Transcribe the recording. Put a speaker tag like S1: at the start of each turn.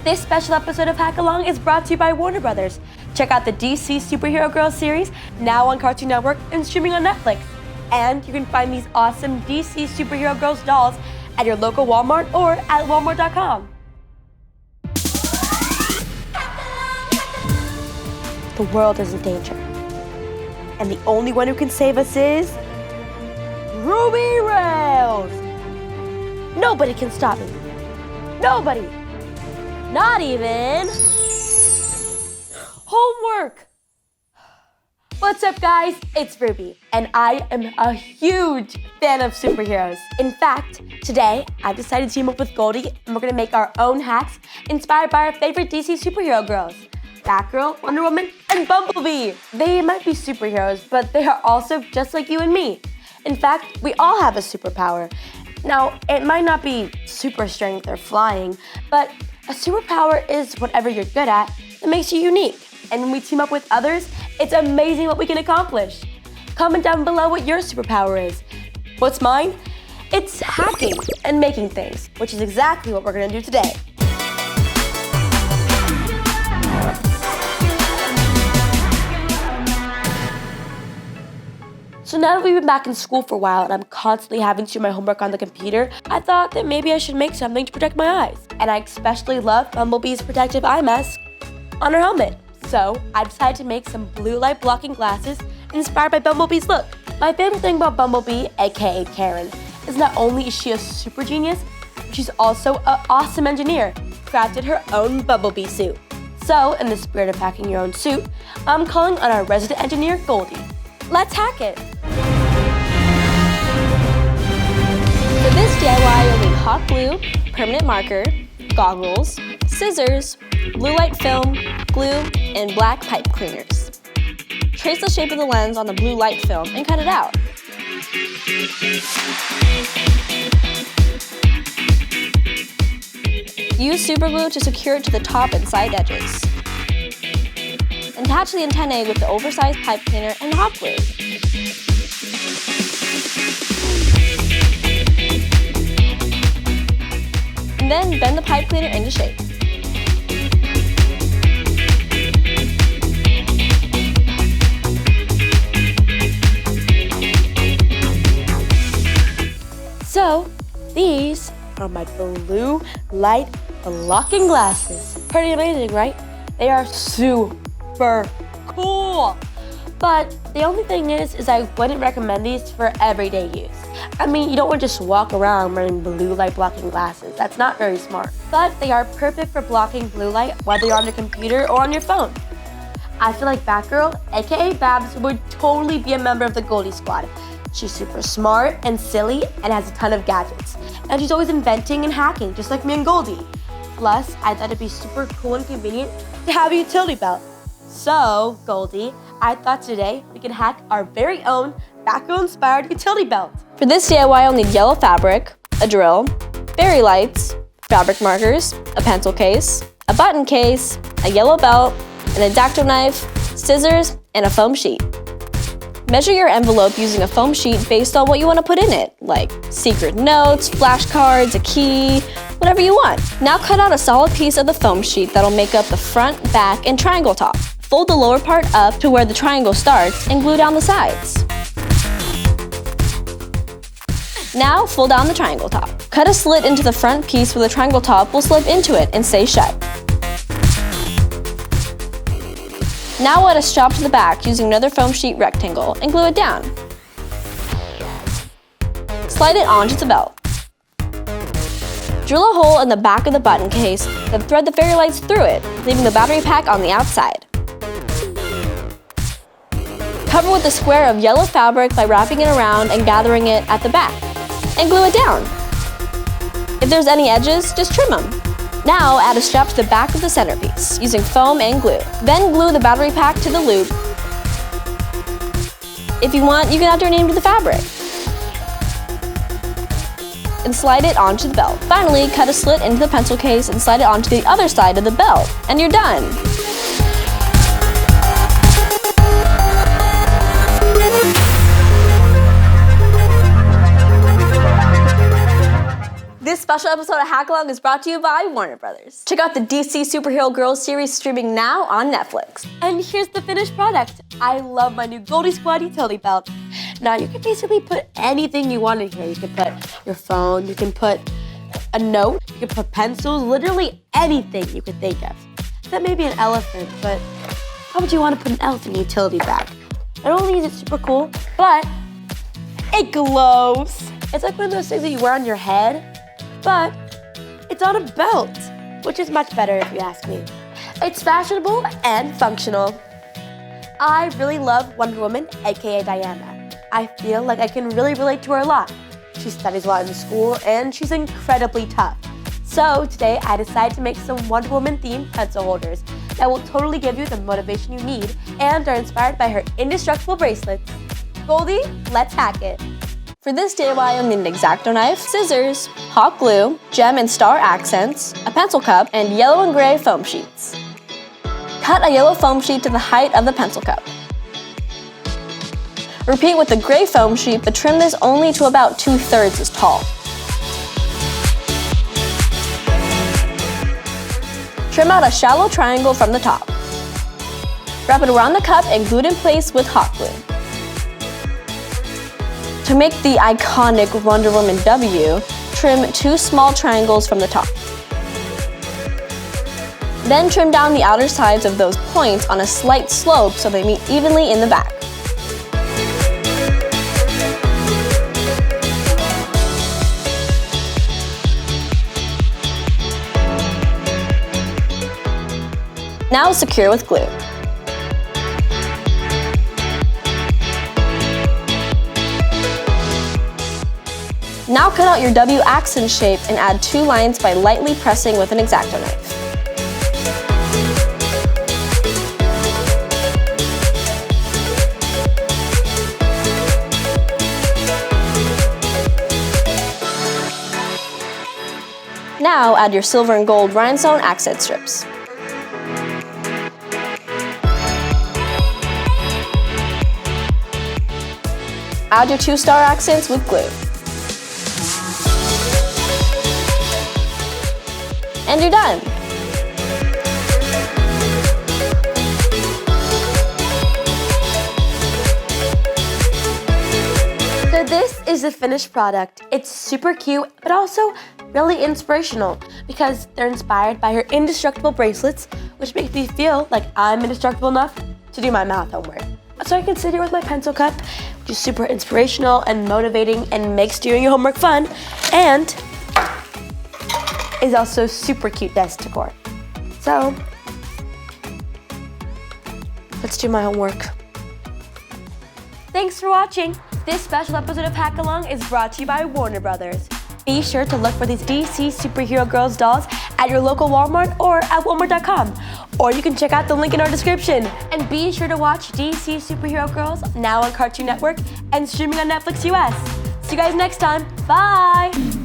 S1: This special episode of Hack Along is brought to you by Warner Brothers. Check out the DC Superhero Girls series, now on Cartoon Network and streaming on Netflix. And you can find these awesome DC Superhero Girls dolls at your local Walmart or at walmart.com. The world is in danger. And the only one who can save us is Ruby Rails! Nobody can stop me. Nobody! Not even homework! What's up, guys? It's Ruby, and I am a huge fan of superheroes. In fact, today I've decided to team up with Goldie, and we're gonna make our own hacks inspired by our favorite DC superhero girls, Batgirl, Wonder Woman, and Bumblebee. They might be superheroes, but they are also just like you and me. In fact, we all have a superpower. Now, it might not be super strength or flying, but a superpower is whatever you're good at that makes you unique. And when we team up with others, it's amazing what we can accomplish. Comment down below what your superpower is. What's mine? It's hacking and making things, which is exactly what we're gonna do today. So now that we've been back in school for a while and I'm constantly having to do my homework on the computer, I thought that maybe I should make something to protect my eyes. And I especially love Bumblebee's protective eye mask on her helmet. So I decided to make some blue light blocking glasses inspired by Bumblebee's look. My favorite thing about Bumblebee, aka Karen, is not only is she a super genius, but she's also an awesome engineer who crafted her own Bumblebee suit. So in the spirit of hacking your own suit, I'm calling on our resident engineer, Goldie. Let's hack it!
S2: For this DIY, you'll need hot glue, permanent marker, goggles, scissors, blue light film, glue, and black pipe cleaners. Trace the shape of the lens on the blue light film and cut it out. Use super glue to secure it to the top and side edges. Attach the antennae with the oversized pipe cleaner and hot glue. And then bend the pipe cleaner into shape.
S1: So, these are my blue light blocking glasses. Pretty amazing, right? They are super cool. But the only thing is I wouldn't recommend these for everyday use. I mean, you don't want to just walk around wearing blue light blocking glasses. That's not very smart. But they are perfect for blocking blue light, whether you're on your computer or on your phone. I feel like Batgirl, aka Babs, would totally be a member of the GoldieSquad. She's super smart and silly and has a ton of gadgets. And she's always inventing and hacking, just like me and Goldie. Plus, I thought it'd be super cool and convenient to have a utility belt. So, Goldie, I thought today we could hack our very own Batgirl-inspired utility belt.
S2: For this DIY, you'll need yellow fabric, a drill, fairy lights, fabric markers, a pencil case, a button case, a yellow belt, an X-Acto knife, scissors, and a foam sheet. Measure your envelope using a foam sheet based on what you want to put in it, like secret notes, flashcards, a key, whatever you want. Now cut out a solid piece of the foam sheet that'll make up the front, back, and triangle top. Fold the lower part up to where the triangle starts and glue down the sides. Now fold down the triangle top. Cut a slit into the front piece where the triangle top will slip into it and stay shut. Now add a strap to the back using another foam sheet rectangle and glue it down. Slide it onto the belt. Drill a hole in the back of the button case, then thread the fairy lights through it, leaving the battery pack on the outside. Cover with a square of yellow fabric by wrapping it around and gathering it at the back, and glue it down. If there's any edges, just trim them. Now add a strap to the back of the centerpiece using foam and glue. Then glue the battery pack to the loop. If you want, you can add your name to the fabric. And slide it onto the belt. Finally, cut a slit into the pencil case and slide it onto the other side of the belt. And you're done! This special episode of Hack Along is brought to you by Warner Brothers. Check out the DC Superhero Girls series streaming now on Netflix.
S1: And here's the finished product. I love my new GoldieSquad utility belt. Now you can basically put anything you want in here. You can put your phone, you can put a note, you can put pencils, literally anything you could think of. That may be an elephant, but how would you want to put an elephant in a utility bag? Not only is it super cool, but it glows. It's like one of those things that you wear on your head, but it's on a belt, which is much better if you ask me. It's fashionable and functional. I really love Wonder Woman, aka Diana. I feel like I can really relate to her a lot. She studies a lot in school and she's incredibly tough. So today I decided to make some Wonder Woman themed pencil holders that will totally give you the motivation you need and are inspired by her indestructible bracelets. Goldie, let's hack it.
S2: For this DIY, you'll need an X-Acto knife, scissors, hot glue, gem and star accents, a pencil cup, and yellow and gray foam sheets. Cut a yellow foam sheet to the height of the pencil cup. Repeat with the gray foam sheet, but trim this only to about 2/3 as tall. Trim out a shallow triangle from the top. Wrap it around the cup and glue it in place with hot glue. To make the iconic Wonder Woman W, trim 2 small triangles from the top. Then trim down the outer sides of those points on a slight slope so they meet evenly in the back. Now secure with glue. Now cut out your W accent shape and add 2 lines by lightly pressing with an X-Acto knife. Now add your silver and gold rhinestone accent strips. Add your 2 star accents with glue. And you're done.
S1: So this is the finished product. It's super cute, but also really inspirational because they're inspired by her indestructible bracelets, which makes me feel like I'm indestructible enough to do my math homework. So I can sit here with my pencil cup, which is super inspirational and motivating and makes doing your homework fun, and is also super cute desk decor. So, let's do my homework. Thanks for watching. This special episode of Hack Along is brought to you by Warner Brothers. Be sure to look for these DC Superhero Girls dolls at your local Walmart or at walmart.com. Or you can check out the link in our description. And be sure to watch DC Superhero Girls now on Cartoon Network and streaming on Netflix US. See you guys next time. Bye!